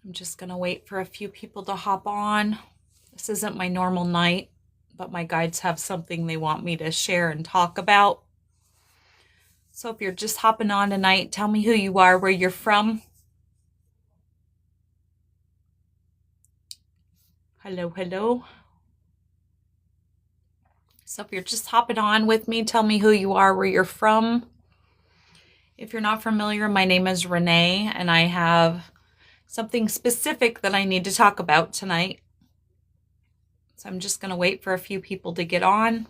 I'm just going to wait for a few people to hop on. This isn't my normal night, but my guides have something they want me to share and talk about. So if you're just hopping on tonight, tell me who you are, where you're from. Hello, hello. So if you're just hopping on with me, tell me who you are, where you're from. If you're not familiar, my name is Renee, and I have something specific that I need to talk about tonight. So I'm just going to wait for a few people to get on.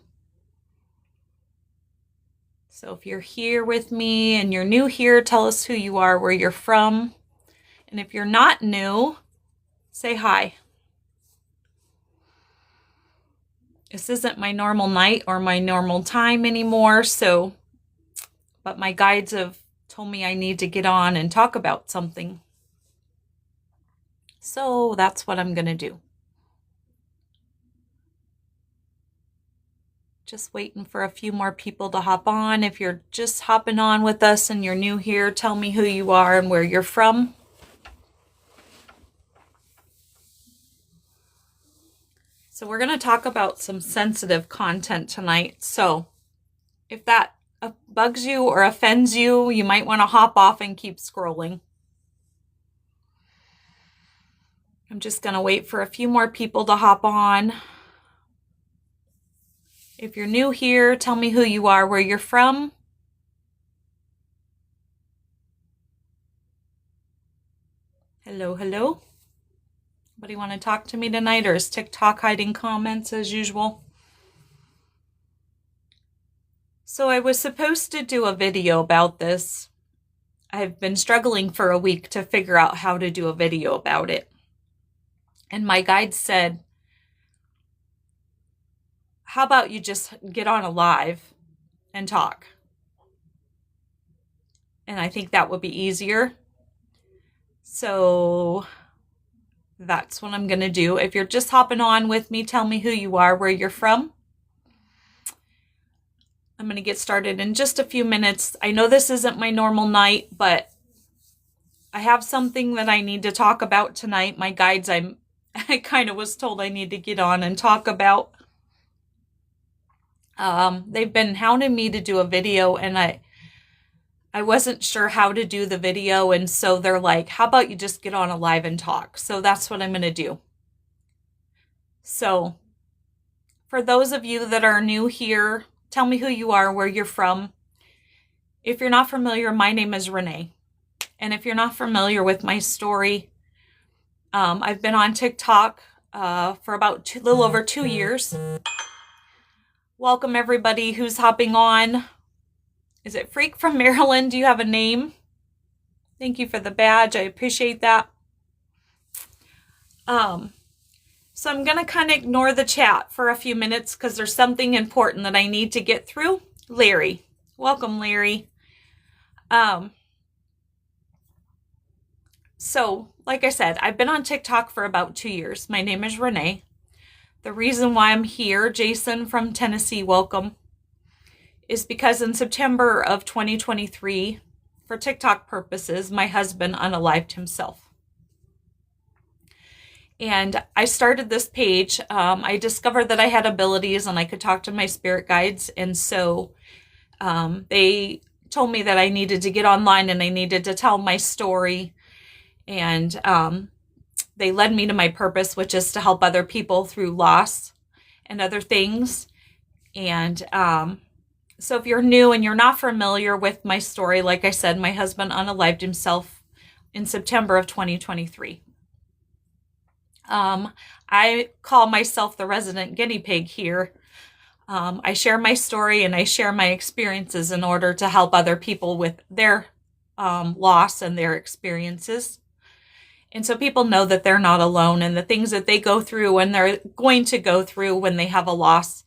So if you're here with me and you're new here, tell us who you are, where you're from. And if you're not new, say hi. This isn't my normal night or my normal time anymore, but my guides have told me I need to get on and talk about something. So that's what I'm going to do. Just waiting for a few more people to hop on. If you're just hopping on with us and you're new here, tell me who you are and where you're from. So we're going to talk about some sensitive content tonight. So if that bugs you or offends you, you might want to hop off and keep scrolling. I'm just going to wait for a few more people to hop on. If you're new here, tell me who you are, where you're from. Hello, hello. Anybody want to talk to me tonight, or is TikTok hiding comments as usual? So I was supposed to do a video about this. I've been struggling for a week to figure out how to do a video about it. And my guide said, how about you just get on a live and talk? And I think that would be easier. So that's what I'm going to do. If you're just hopping on with me, tell me who you are, where you're from. I'm going to get started in just a few minutes. I know this isn't my normal night, but I have something that I need to talk about tonight. My guides, I kind of was told I need to get on and talk about. They've been hounding me to do a video, and I wasn't sure how to do the video, and so they're like, how about you just get on a live and talk? So that's what I'm going to do. So for those of you that are new here, tell me who you are, where you're from. If you're not familiar, my name is Renee. And if you're not familiar with my story, I've been on TikTok for about a little over 2 years. Welcome everybody who's hopping on. Is it Freak from Maryland? Do you have a name? Thank you for the badge. I appreciate that. So I'm going to kind of ignore the chat for a few minutes because there's something important that I need to get through. Larry. Welcome, Larry. So, like I said, I've been on TikTok for about 2 years. My name is Renee. The reason why I'm here, Jason from Tennessee, welcome, is because in September of 2023, for TikTok purposes, my husband unalived himself. And I started this page. I discovered that I had abilities and I could talk to my spirit guides. And so they told me that I needed to get online and I needed to tell my story. And they led me to my purpose, which is to help other people through loss and other things. And so if you're new and you're not familiar with my story, like I said, my husband unalived himself in September of 2023. I call myself the resident guinea pig here. I share my story and I share my experiences in order to help other people with their loss and their experiences. And so people know that they're not alone, and the things that they go through and they're going to go through when they have a loss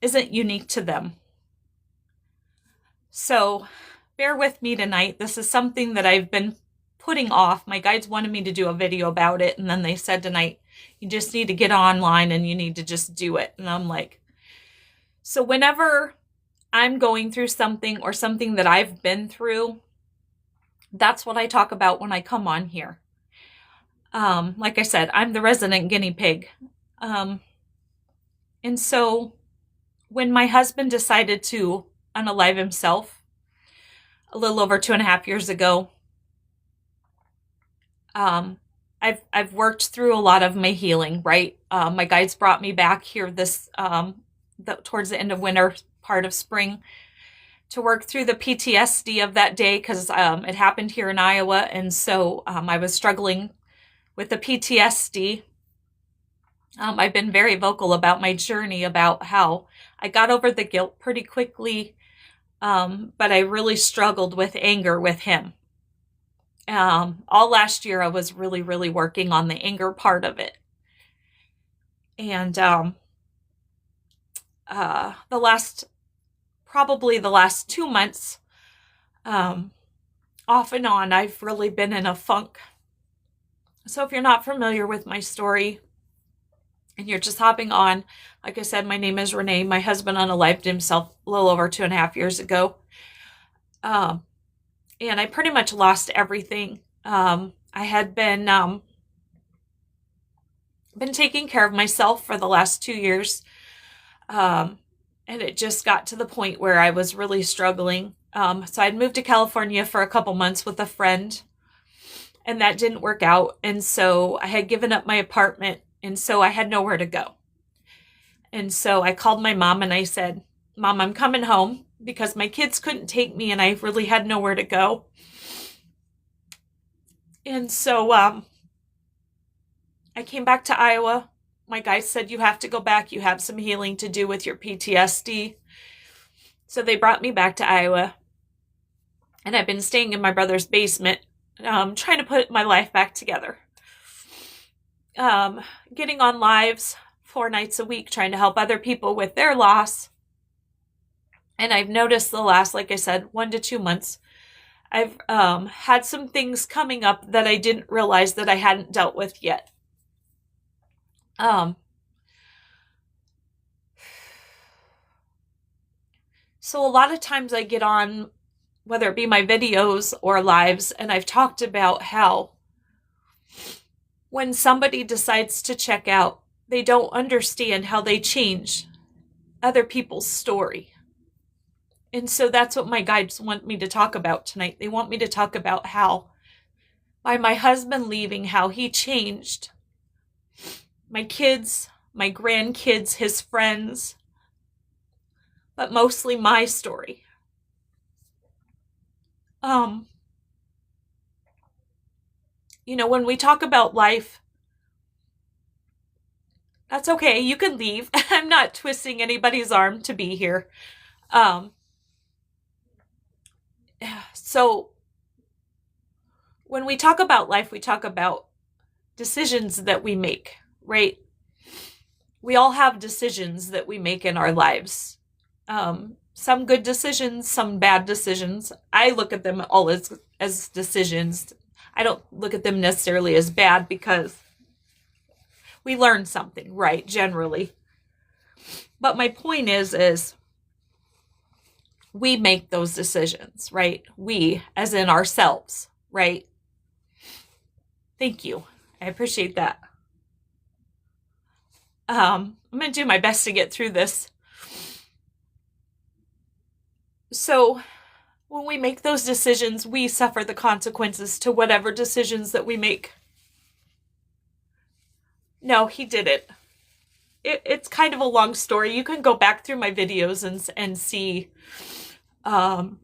isn't unique to them. So bear with me tonight. This is something that I've been putting off. My guides wanted me to do a video about it, and then they said tonight, you just need to get online and you need to just do it. And I'm like, so whenever I'm going through something or something that I've been through, That's what I talk about when I come on here. Like I said, I'm the resident guinea pig. Um, and so when my husband decided to unalive himself a little over 2.5 years ago, um, I've worked through a lot of my healing. Right, my guides brought me back here towards the end of winter, part of spring, to work through the PTSD of that day because it happened here in Iowa, and so I was struggling with the PTSD. I've been very vocal about my journey, about how I got over the guilt pretty quickly, but I really struggled with anger with him. All last year, I was really, really working on the anger part of it. And probably the last 2 months, off and on, I've really been in a funk. So if you're not familiar with my story and you're just hopping on, like I said, my name is Renee. My husband unalived himself a little over 2.5 years ago. And I pretty much lost everything. I had been taking care of myself for the last 2 years. And it just got to the point where I was really struggling. So I'd moved to California for a couple months with a friend, and that didn't work out. And so I had given up my apartment, and so I had nowhere to go. And so I called my mom and I said, Mom, I'm coming home because my kids couldn't take me and I really had nowhere to go. And so I came back to Iowa. My guy said, you have to go back. You have some healing to do with your PTSD. So they brought me back to Iowa. And I've been staying in my brother's basement, trying to put my life back together. Getting on lives 4 nights a week, trying to help other people with their loss. And I've noticed the last, like I said, 1 to 2 months, I've had some things coming up that I didn't realize that I hadn't dealt with yet. So a lot of times I get on, whether it be my videos or lives, and I've talked about how when somebody decides to check out, they don't understand how they change other people's story. And so that's what my guides want me to talk about tonight. They want me to talk about how, by my husband leaving, how he changed my kids, my grandkids, his friends, but mostly my story. When we talk about life, that's okay. You can leave. I'm not twisting anybody's arm to be here. So when we talk about life, we talk about decisions that we make, right? We all have decisions that we make in our lives. Some good decisions, some bad decisions. I look at them all as decisions. I don't look at them necessarily as bad because we learn something, right? Generally. But my point is we make those decisions, right? We, as in ourselves, right? Thank you. I appreciate that. I'm going to do my best to get through this. So when we make those decisions, we suffer the consequences to whatever decisions that we make. No, he didn't. It's kind of a long story. You can go back through my videos and see. Thank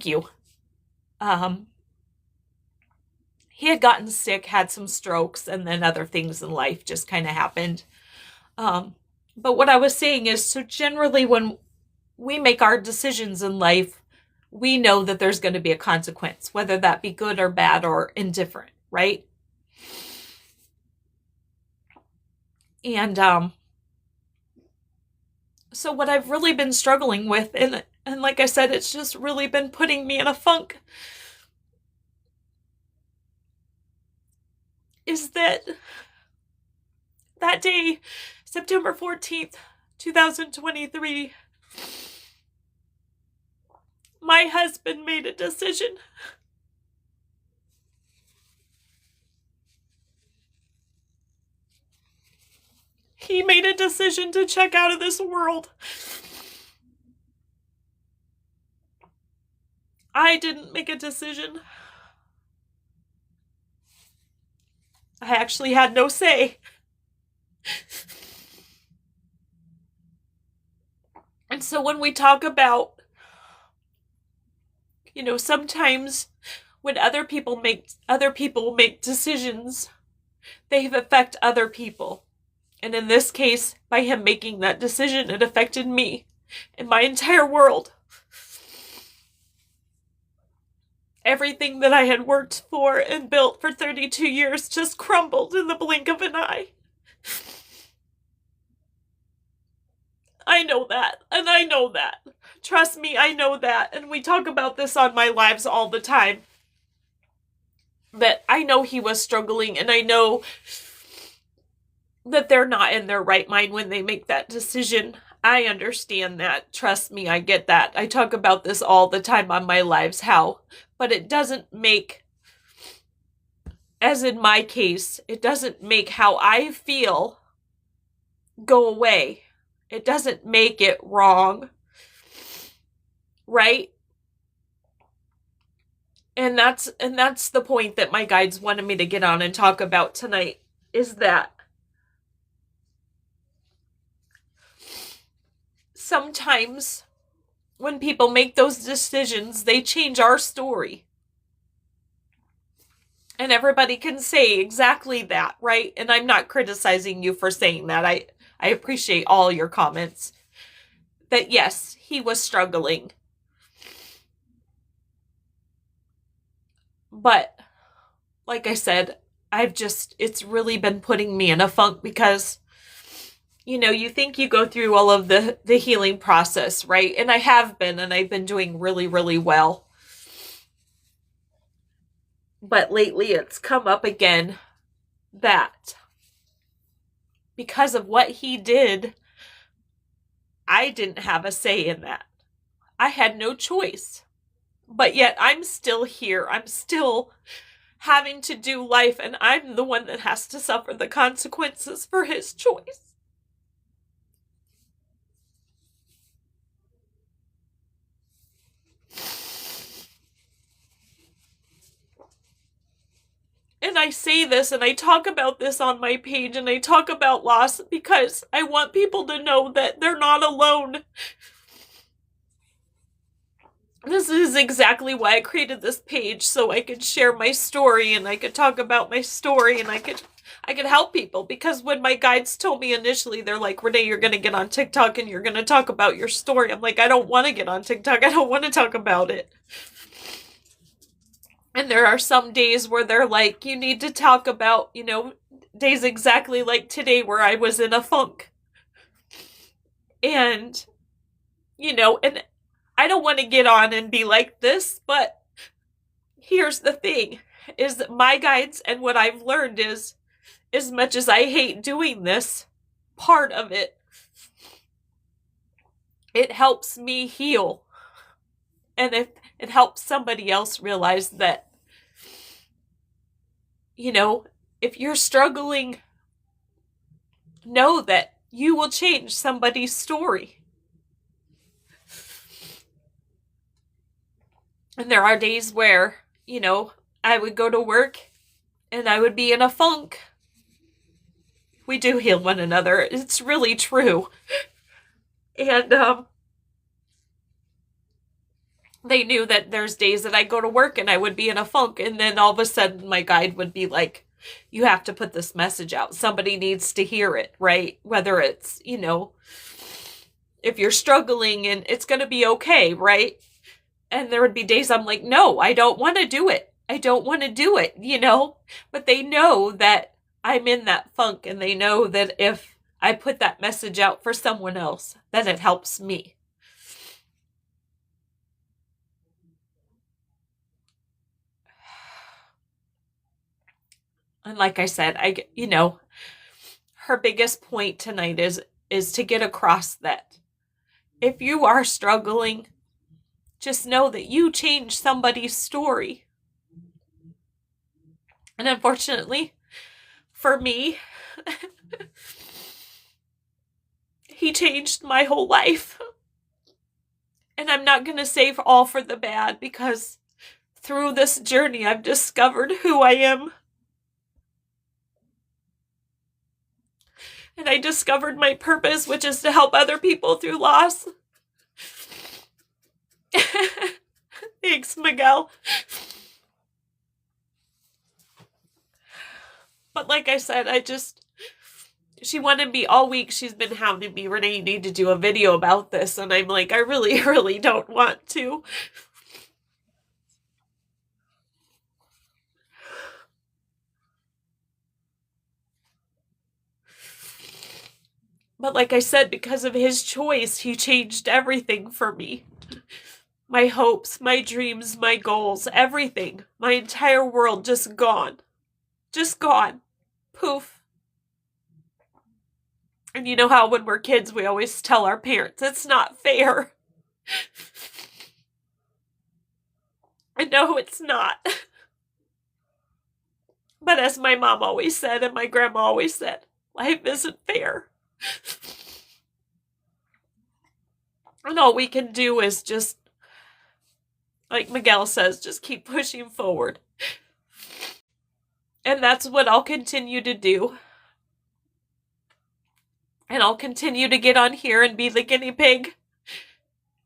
you. He had gotten sick, had some strokes, and then other things in life just kind of happened. But what I was saying is, so generally when we make our decisions in life, we know that there's going to be a consequence, whether that be good or bad or indifferent, right? And so what I've really been struggling with, and like I said, it's just really been putting me in a funk, is that day, September 14th, 2023, My husband made a decision. He made a decision to check out of this world. I didn't make a decision. I actually had no say. And so when we talk about, sometimes when other people make decisions, they affect other people. And in this case, by him making that decision, it affected me and my entire world. Everything that I had worked for and built for 32 years just crumbled in the blink of an eye. I know that, and I know that. Trust me, I know that, and we talk about this on my lives all the time. That I know he was struggling, and I know that they're not in their right mind when they make that decision. I understand that. Trust me, I get that. I talk about this all the time on my lives, how. But it doesn't make, as in my case, it doesn't make how I feel go away. It doesn't make it wrong. Right? And that's the point that my guides wanted me to get on and talk about tonight, is that sometimes when people make those decisions, they change our story. And everybody can say exactly that, right? And I'm not criticizing you for saying that. I appreciate all your comments. That yes, he was struggling. But, like I said, it's really been putting me in a funk because, you think you go through all of the healing process, right? And I have been, and I've been doing really, really well. But lately it's come up again that because of what he did, I didn't have a say in that. I had no choice. But yet I'm still here. I'm still having to do life, and I'm the one that has to suffer the consequences for his choice. And I say this and I talk about this on my page and I talk about loss because I want people to know that they're not alone. This is exactly why I created this page, so I could share my story and I could talk about my story and I could help people. Because when my guides told me initially, they're like, Renee, you're going to get on TikTok and you're going to talk about your story. I'm like, I don't want to get on TikTok. I don't want to talk about it. And there are some days where they're like, you need to talk about, days exactly like today where I was in a funk. And, and I don't want to get on and be like this, but here's the thing, is that my guides and what I've learned is, as much as I hate doing this, part of it helps me heal. And if it helps somebody else realize that, if you're struggling, know that you will change somebody's story. And there are days where, I would go to work and I would be in a funk. We do heal one another. It's really true. And, they knew that there's days that I go to work and I would be in a funk, and then all of a sudden my guide would be like, you have to put this message out. Somebody needs to hear it, right? Whether it's, if you're struggling and it's going to be okay, right? And there would be days I'm like, no, I don't want to do it. I don't want to do it, But they know that I'm in that funk, and they know that if I put that message out for someone else, then it helps me. And like I said, her biggest point tonight is to get across that if you are struggling, just know that you changed somebody's story. And unfortunately, for me, he changed my whole life. And I'm not going to say all for the bad, because through this journey, I've discovered who I am. And I discovered my purpose, which is to help other people through loss. Thanks, Miguel. But like I said, she wanted me all week. She's been hounding me, Renee, you need to do a video about this. And I'm like, I really, really don't want to. But like I said, because of his choice, he changed everything for me. My hopes, my dreams, my goals, everything. My entire world just gone. Just gone. Poof. And you know how when we're kids, we always tell our parents, it's not fair. I know it's not. But as my mom always said, and my grandma always said, life isn't fair. And all we can do is just, like Miguel says, just keep pushing forward. And that's what I'll continue to do. And I'll continue to get on here and be the guinea pig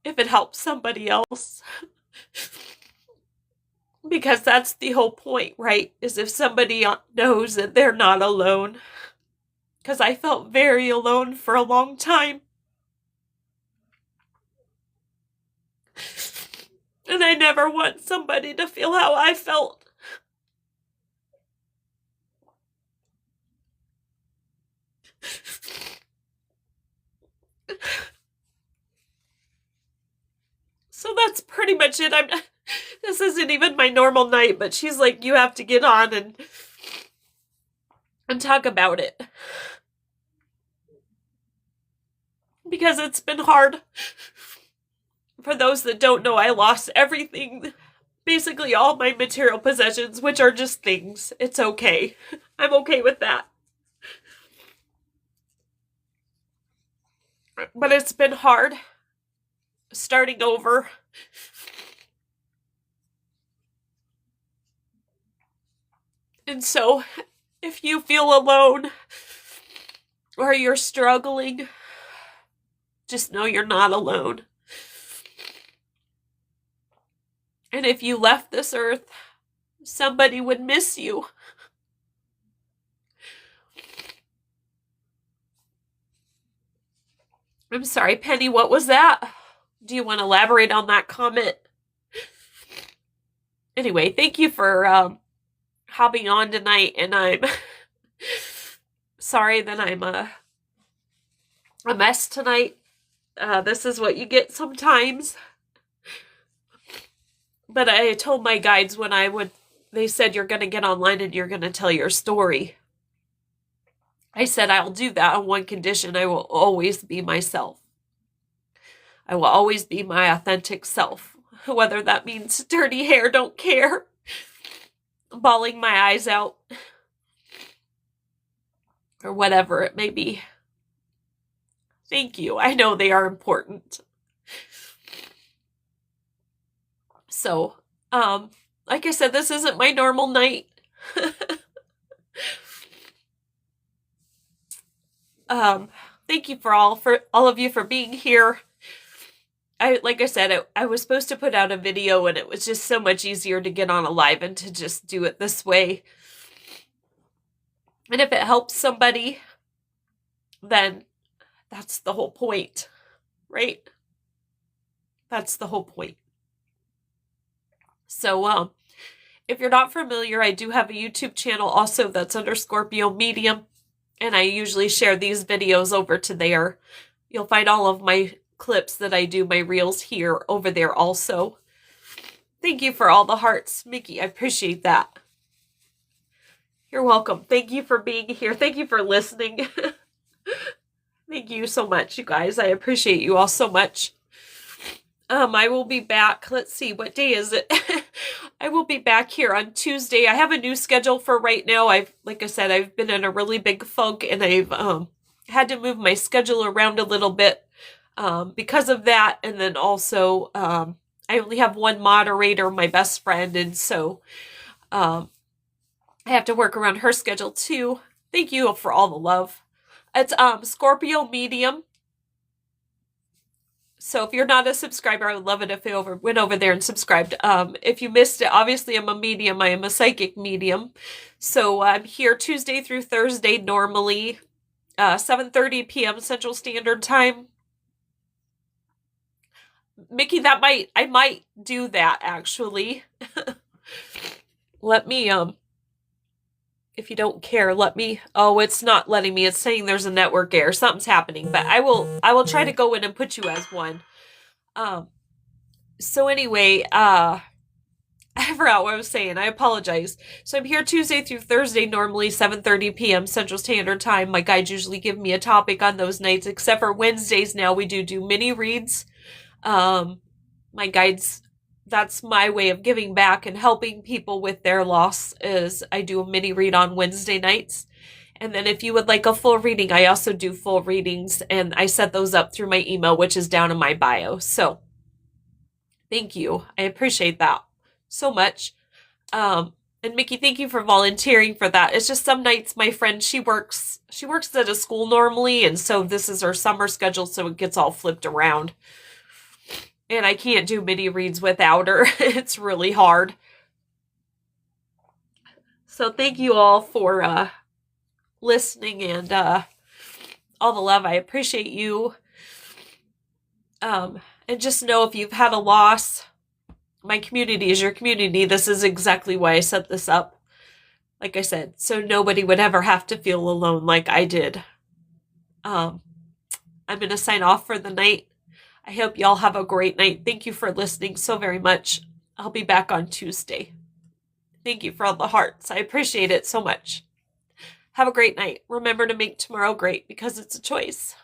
if it helps somebody else. Because that's the whole point, right? Is if somebody knows that they're not alone. Because I felt very alone for a long time. And I never want somebody to feel how I felt. So that's pretty much it. This isn't even my normal night, but she's like, you have to get on and talk about it. Because it's been hard. For those that don't know, I lost everything. Basically all my material possessions, which are just things. It's okay. I'm okay with that. But it's been hard. Starting over. And so, if you feel alone, or you're struggling, just know you're not alone. And if you left this earth, somebody would miss you. I'm sorry, Penny, what was that? Do you want to elaborate on that comment? Anyway, thank you for hopping on tonight, and I'm sorry that I'm a mess tonight. This is what you get sometimes. But I told my guides when they said you're going to get online and you're going to tell your story. I said I'll do that on one condition. I will always be myself. I will always be my authentic self. Whether that means dirty hair, don't care. Bawling my eyes out. Or whatever it may be. Thank you. I know they are important. So, like I said, this isn't my normal night. Thank you for all of you for being here. Like I said, I was supposed to put out a video, and it was just so much easier to get on a live and to just do it this way. And if it helps somebody, then that's the whole point, right? That's the whole point. So, if you're not familiar, I do have a YouTube channel also that's under Scorpio Medium, and I usually share these videos over to there. You'll find all of my clips that I do, my reels here, over there also. Thank you for all the hearts, Mickey. I appreciate that. You're welcome. Thank you for being here. Thank you for listening. Thank you so much, you guys. I appreciate you all so much. I will be back. Let's see, what day is it? I will be back here on Tuesday. I have a new schedule for right now. Like I said, I've been in a really big funk, and I've had to move my schedule around a little bit because of that. And then also, I only have one moderator, my best friend, and so I have to work around her schedule too. Thank you for all the love. It's Scorpio Medium. So if you're not a subscriber, I would love it if you went over there and subscribed. If you missed it, obviously I'm a medium. I am a psychic medium. So I'm here Tuesday through Thursday normally, 7:30 p.m. Central Standard Time. Mickey, I might do that actually. Let me, if you don't care, oh, it's not letting me. It's saying there's a network error. Something's happening, but I will try to go in and put you as one. So anyway, I forgot what I was saying. I apologize. So I'm here Tuesday through Thursday, normally 7:30 p.m. Central Standard Time. My guides usually give me a topic on those nights, except for Wednesdays now. We do mini reads. My guides, that's my way of giving back and helping people with their loss, is I do a mini read on Wednesday nights. And then if you would like a full reading, I also do full readings, and I set those up through my email, which is down in my bio. So thank you. I appreciate that so much. And Mickey, thank you for volunteering for that. It's just some nights my friend, she works at a school normally, and so this is her summer schedule, so it gets all flipped around. And I can't do mini reads without her. It's really hard. So thank you all for listening and all the love. I appreciate you. And just know, if you've had a loss, my community is your community. This is exactly why I set this up. Like I said, so nobody would ever have to feel alone like I did. I'm going to sign off for the night. I hope y'all have a great night. Thank you for listening so very much. I'll be back on Tuesday. Thank you for all the hearts. I appreciate it so much. Have a great night. Remember to make tomorrow great, because it's a choice.